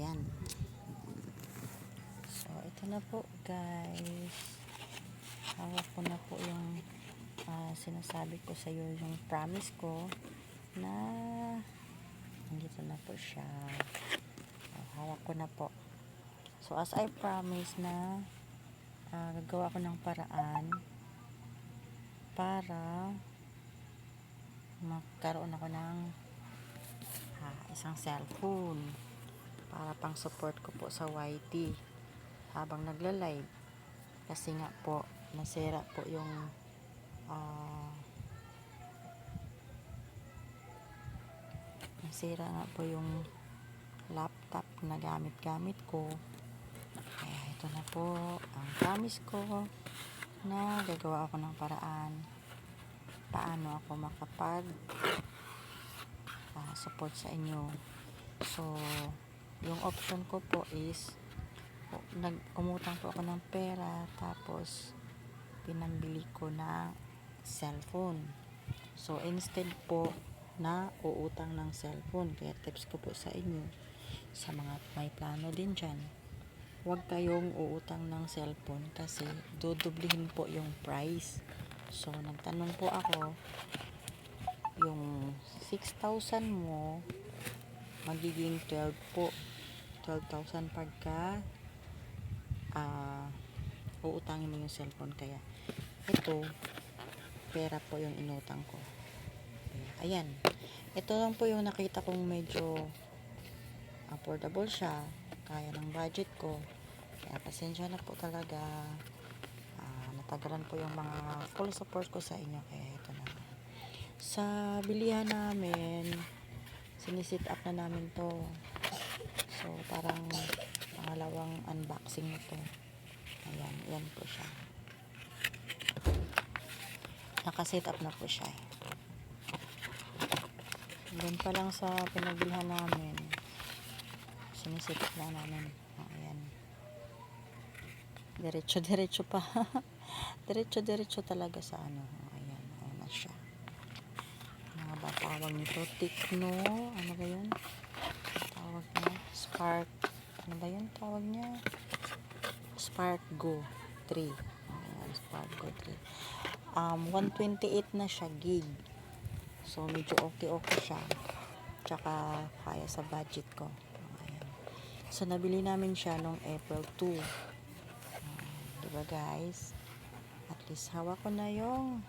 Ayan. So, ito na po guys. Hawak ko na po yung sinasabi ko sa iyo, yung promise ko na nandito na po siya. Hawak ko na po. So, as I promise na gagawa ko ng paraan para magkaroon ako ng isang cellphone para pang support ko po sa YT habang nagla-live, kasi nga po nasira po yung nasira nga po yung laptop na gamit ko. Kaya ito na po ang promise ko na gagawa ako ng paraan paano ako makapag support sa inyo. So, yung option ko po is umutang po ako ng pera, tapos pinambili ko na cellphone. So, instead po na uutang ng cellphone, kaya tips ko po sa inyo, sa mga may plano din dyan, huwag kayong uutang ng cellphone kasi dudublihin po yung price. So, nagtanong po ako, yung 6,000 mo magiging 12 po, 12,000 pagka uutangin mo yung cellphone. Kaya ito, pera po yung inutang ko. Ayan, ito lang po yung nakita kong medyo affordable siya, kaya ng budget ko. Kaya pasensya na po talaga, natagalan po yung mga full support ko sa inyo. Kaya ito na, sa bilihan namin, sinisit up na namin to. So, parang pangalawang unboxing nito. Ayan, yan po siya. Nakaset up na po siya. Doon pa lang sa pinagbilhan namin, sinisit up na namin. Ayan. Diretso pa. Diretso talaga sa ano. Ayan, ayan na siya. Ano ba tawag nito? Tecno. Ano ba yun? Tawag niya? Spark. Ano ba yun tawag niya? Spark Go 3. Ayan, Spark Go 3. 128 na siya gig. So, medyo okay siya. Tsaka, kaya sa budget ko. Ayan. So, nabili namin siya noong April 2. Diba guys? At least, hawak ko na yung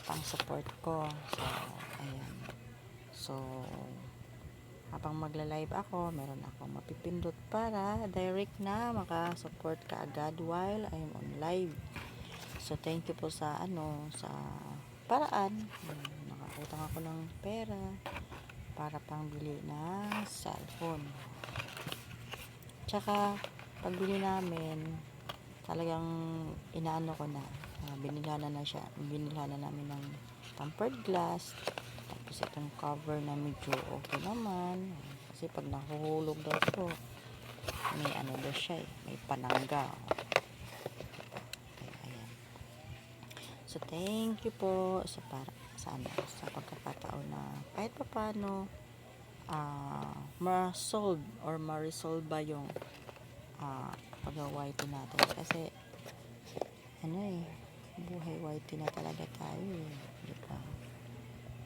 pang support ko. So, ayan. So, habang magla-live ako, meron akong mapipindot para direct na makasupport ka agad while I'm on live. So, thank you po sa sa paraan. Nakautang ako ng pera para pang bili na cellphone. Tsaka, pagbili namin, talagang inaano ko na, binilhan na namin ng tempered glass. Tapos itong cover na medyo okay naman, kasi pag nahuhulog daw po, may ano daw siya may panangga. Okay, ayan. So, thank you po sa sa pagkakataon na kahit pa paano ma-resolve ba yung pag-YT natin. Kasi buhay YT na talaga tayo diba?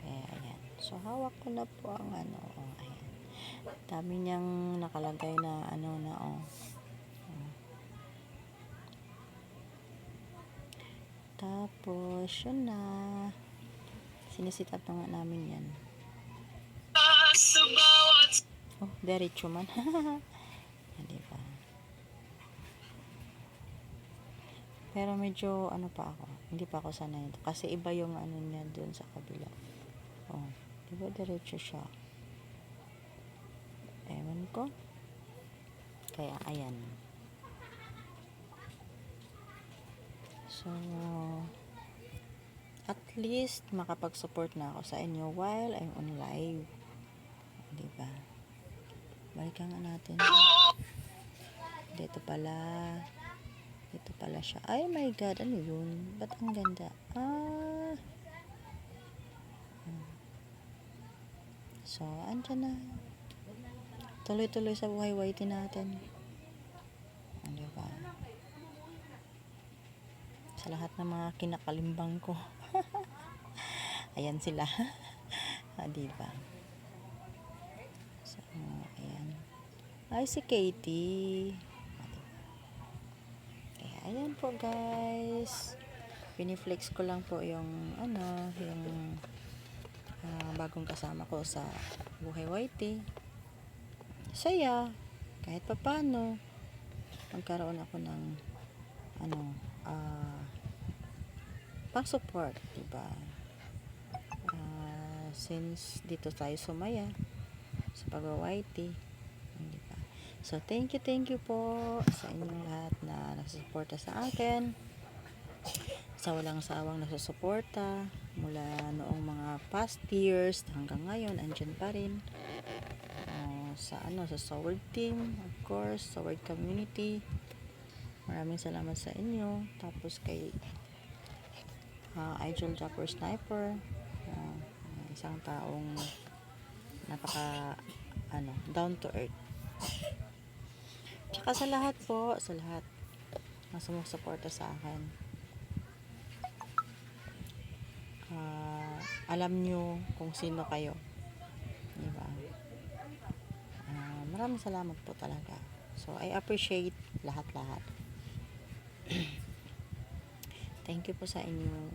Ayan. So, hawak ko na po ang ayan. Dami niyang nakalagay na Tapos, yun na. Sinisit up na nga namin yan. Oh, diretso man. Diba? Pero medyo pa ako. Hindi pa ako sanay. Kasi iba yung niya doon sa kabila. Oh, diba diretso siya? Ewan ko. Kaya, ayan. So, at least makapag-support na ako sa inyo while I'm on live. Diba? Balikan nga natin. Dito pala siya. Ay my God, ano yun? Ba't ang ganda? So, andyan na. tuloy-tuloy sa buhay YT natin. Diba? Sa lahat ng mga kinakalimbang ko. Ayan sila. Diba? So, ayan. Ay, si Katie. Kaya, ayan po guys. Piniflex ko lang po yung bagong kasama ko sa buhay YT. Saya. Kahit papano magkaroon ako ng pang-support, diba? Since dito tayo sumaya sa pag-YT, diba? So, thank you po sa inyong lahat na nagsusuporta sa akin, sa walang sawang nagsusuporta mula noong mga past years hanggang ngayon, andyan pa rin. Sa Sword team, of course, Sword community. Maraming salamat sa inyo. Tapos kay Idol Dapper Sniper, isang taong napaka down to earth. Tsaka sa lahat na sumusuporta sa akin. Alam nyo kung sino kayo, diba? Maraming salamat po talaga. So, I appreciate lahat-lahat. Thank you po sa inyo.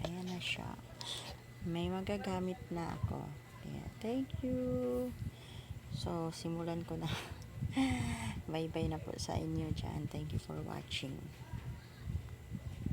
Ayan na siya. May magagamit na ako. Ayan. Thank you. So, simulan ko na. Bye-bye na po sa inyo dyan. Thank you for watching.